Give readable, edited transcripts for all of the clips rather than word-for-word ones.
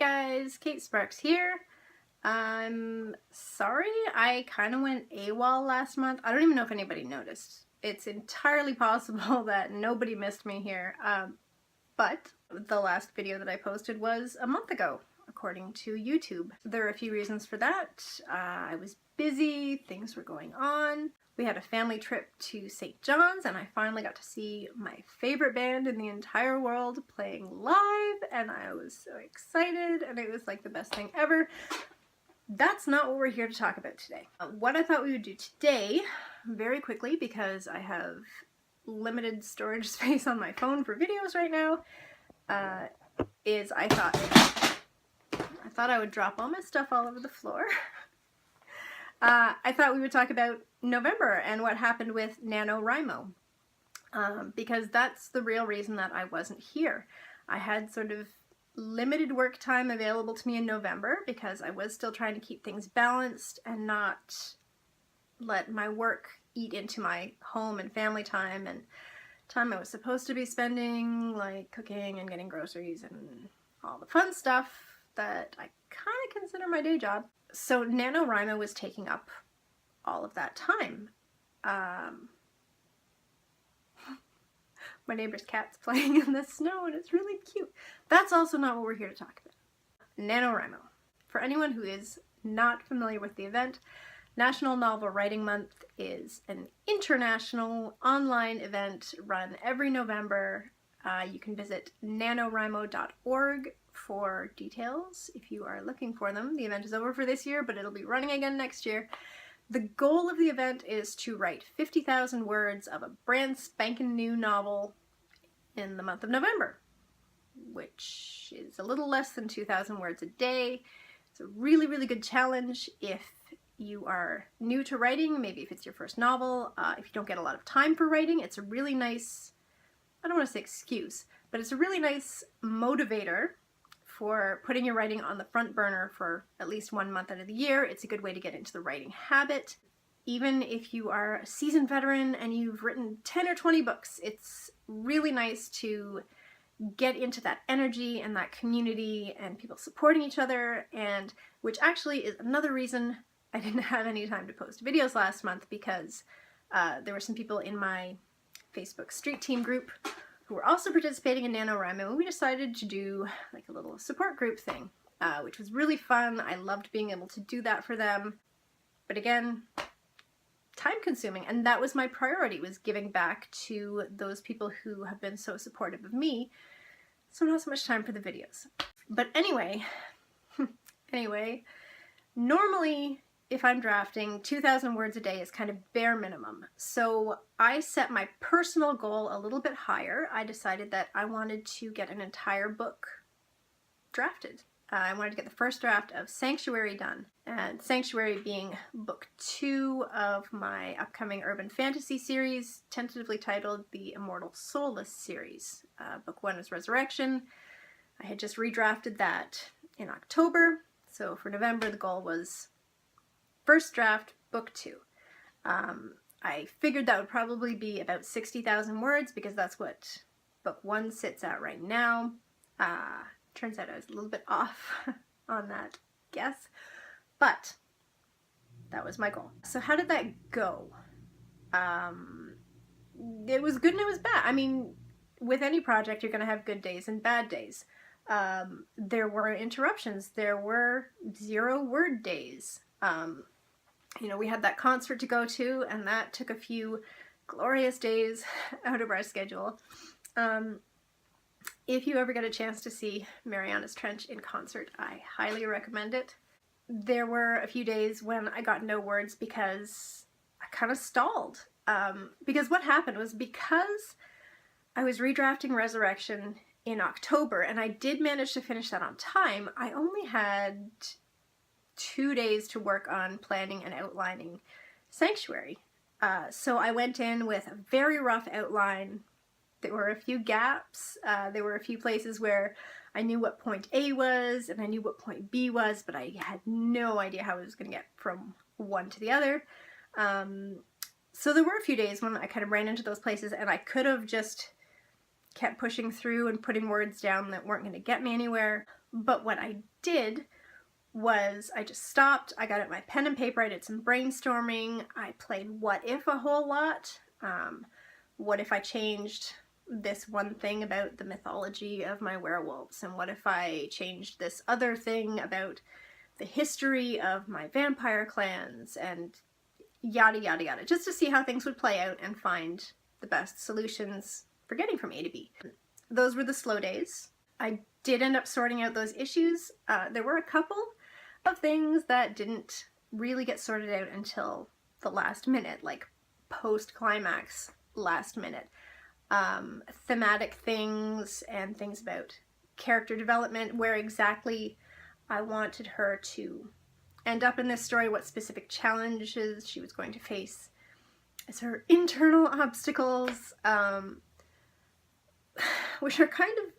guys, Kate Sparks here. I'm sorry I kind of went AWOL last month. I don't even know if anybody noticed. It's entirely possible that nobody missed me here, but the last video that I posted was a month ago, according to YouTube. There are a few reasons for that. I was busy, things were going on. We had a family trip to St. John's and I finally got to see my favorite band in the entire world playing live, and I was so excited and it was like the best thing ever. That's not what we're here to talk about today. What I thought we would do today, very quickly, because I have limited storage space on my phone for videos right now, is I thought I would drop all my stuff all over the floor. I thought we would talk about November and what happened with NaNoWriMo, because that's the real reason that I wasn't here. I had sort of limited work time available to me in November because I was still trying to keep things balanced and not let my work eat into my home and family time and time I was supposed to be spending like cooking and getting groceries and all the fun stuff that I kind of consider my day job. So NaNoWriMo was taking up all of that time. My neighbor's cat's playing in the snow and it's really cute. That's also not what we're here to talk about. NaNoWriMo. For anyone who is not familiar with the event, National Novel Writing Month is an international online event run every November. You can visit nanowrimo.org for details if you are looking for them. The event is over for this year, but it'll be running again next year. The goal of the event is to write 50,000 words of a brand spanking new novel in the month of November, which is a little less than 2,000 words a day. It's a really, really good challenge if you are new to writing, maybe if it's your first novel. If you don't get a lot of time for writing, it's a really nice, I don't want to say excuse, but it's a really nice motivator for putting your writing on the front burner for at least 1 month out of the year. It's a good way to get into the writing habit. Even if you are a seasoned veteran and you've written 10 or 20 books, it's really nice to get into that energy and that community and people supporting each other, and which actually is another reason I didn't have any time to post videos last month, because there were some people in my Facebook Street Team group who were also participating in NaNoWriMo, and we decided to do like a little support group thing, which was really fun. I loved being able to do that for them. But again, time consuming, and that was my priority, was giving back to those people who have been so supportive of me. So not so much time for the videos. But anyway, normally if I'm drafting, 2,000 words a day is kind of bare minimum. So I set my personal goal a little bit higher. I decided that I wanted to get an entire book drafted. I wanted to get the first draft of Sanctuary done, and Sanctuary being book 2 of my upcoming urban fantasy series, tentatively titled the Immortal Soulless series. Book 1 is Resurrection. I had just redrafted that in October, so for November the goal was first draft, book 2. I figured that would probably be about 60,000 words because that's what book 1 sits at right now. Turns out I was a little bit off on that guess, but that was my goal. So how did that go? It was good and it was bad. I mean, with any project you're going to have good days and bad days. There were interruptions. There were 0 word days. You know, we had that concert to go to, and that took a few glorious days out of our schedule. If you ever get a chance to see Mariana's Trench in concert, I highly recommend it. There were a few days when I got no words because I kind of stalled. Because what happened was, because I was redrafting Resurrection in October, and I did manage to finish that on time, I only had 2 days to work on planning and outlining Sanctuary. So I went in with a very rough outline. There were a few gaps. There were a few places where I knew what point A was and I knew what point B was, but I had no idea how I was going to get from one to the other. So there were a few days when I kind of ran into those places, and I could have just kept pushing through and putting words down that weren't going to get me anywhere, But what I did was I just stopped, I got out my pen and paper, I did some brainstorming, I played what if a whole lot. What if I changed this one thing about the mythology of my werewolves, and what if I changed this other thing about the history of my vampire clans, and yada yada yada, just to see how things would play out and find the best solutions for getting from A to B. Those were the slow days. I did end up sorting out those issues. There were a couple of things that didn't really get sorted out until the last minute, like post-climax last minute. Thematic things and things about character development, where exactly I wanted her to end up in this story, what specific challenges she was going to face as her internal obstacles, which are kind of,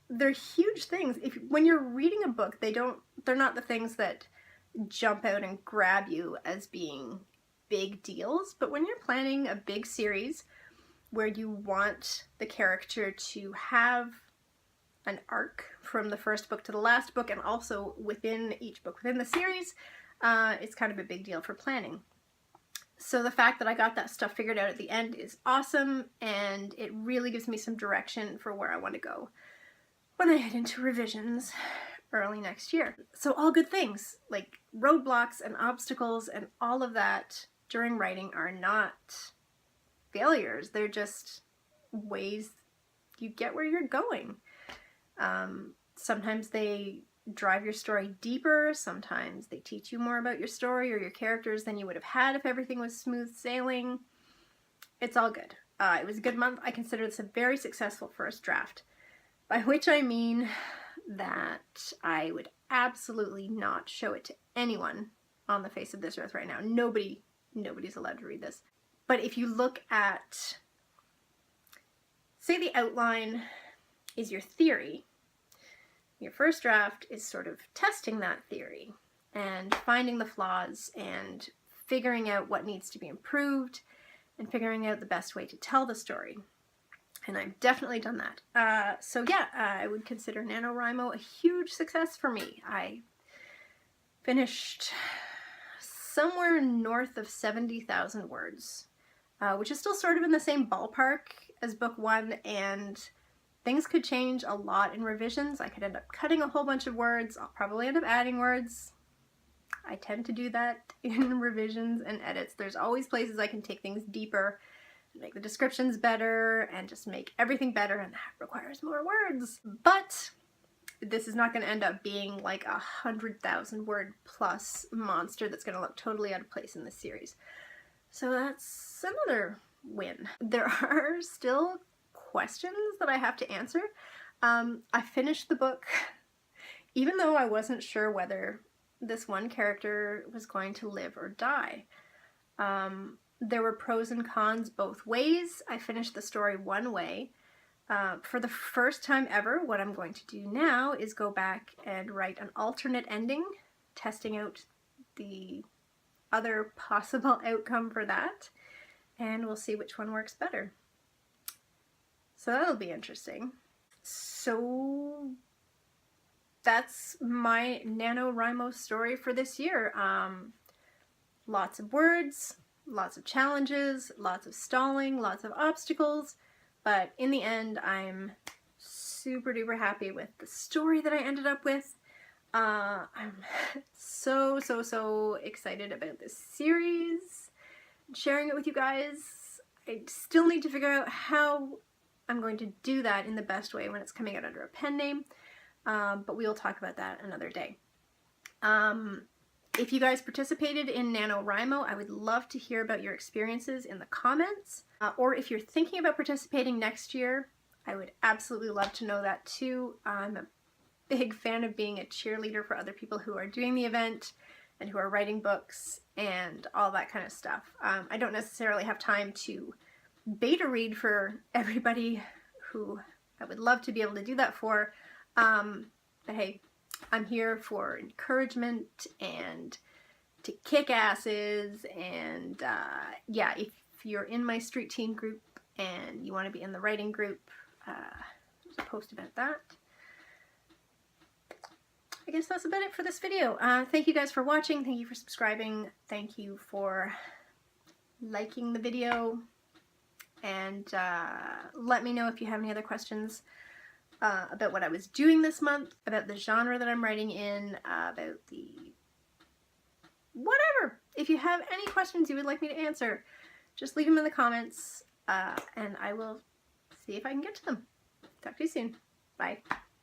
they're huge things. When you're reading a book, they're not the things that jump out and grab you as being big deals, but when you're planning a big series where you want the character to have an arc from the first book to the last book, and also within each book within the series, it's kind of a big deal for planning. So the fact that I got that stuff figured out at the end is awesome, and it really gives me some direction for where I want to go when I head into revisions early next year. So all good things, like roadblocks and obstacles and all of that during writing are not failures. They're just ways you get where you're going. Sometimes they drive your story deeper, sometimes they teach you more about your story or your characters than you would have had if everything was smooth sailing. It's all good. It was a good month. I consider this a very successful first draft, by which I mean that I would absolutely not show it to anyone on the face of this earth right now. Nobody's allowed to read this. But if you look at, say the outline is your theory, your first draft is sort of testing that theory and finding the flaws and figuring out what needs to be improved and figuring out the best way to tell the story. And I've definitely done that. So yeah, I would consider NaNoWriMo a huge success for me. I finished somewhere north of 70,000 words, which is still sort of in the same ballpark as book one, and things could change a lot in revisions. I could end up cutting a whole bunch of words. I'll probably end up adding words. I tend to do that in revisions and edits. There's always places I can take things deeper, make the descriptions better, and just make everything better, and that requires more words. But this is not going to end up being like 100,000 word plus monster that's going to look totally out of place in this series. So that's another win. There are still questions that I have to answer. I finished the book even though I wasn't sure whether this one character was going to live or die. There were pros and cons both ways. I finished the story one way. For the first time ever, what I'm going to do now is go back and write an alternate ending, testing out the other possible outcome for that, and we'll see which one works better. So that'll be interesting. So that's my NaNoWriMo story for this year. Lots of words, lots of challenges, lots of stalling, lots of obstacles, but in the end I'm super duper happy with the story that I ended up with. I'm so excited about this series, sharing it with you guys. I still need to figure out how I'm going to do that in the best way when it's coming out under a pen name, but we'll talk about that another day. If you guys participated in NaNoWriMo, I would love to hear about your experiences in the comments, or if you're thinking about participating next year, I would absolutely love to know that too. I'm a big fan of being a cheerleader for other people who are doing the event and who are writing books and all that kind of stuff. I don't necessarily have time to beta read for everybody who I would love to be able to do that for, but hey, I'm here for encouragement and to kick asses, and yeah, if you're in my street team group and you want to be in the writing group, there's a post about that. I guess that's about it for this video. Thank you guys for watching. Thank you for subscribing. Thank you for liking the video. And let me know if you have any other questions about what I was doing this month, about the genre that I'm writing in, about the whatever. If you have any questions you would like me to answer, just leave them in the comments and I will see if I can get to them. Talk to you soon. Bye.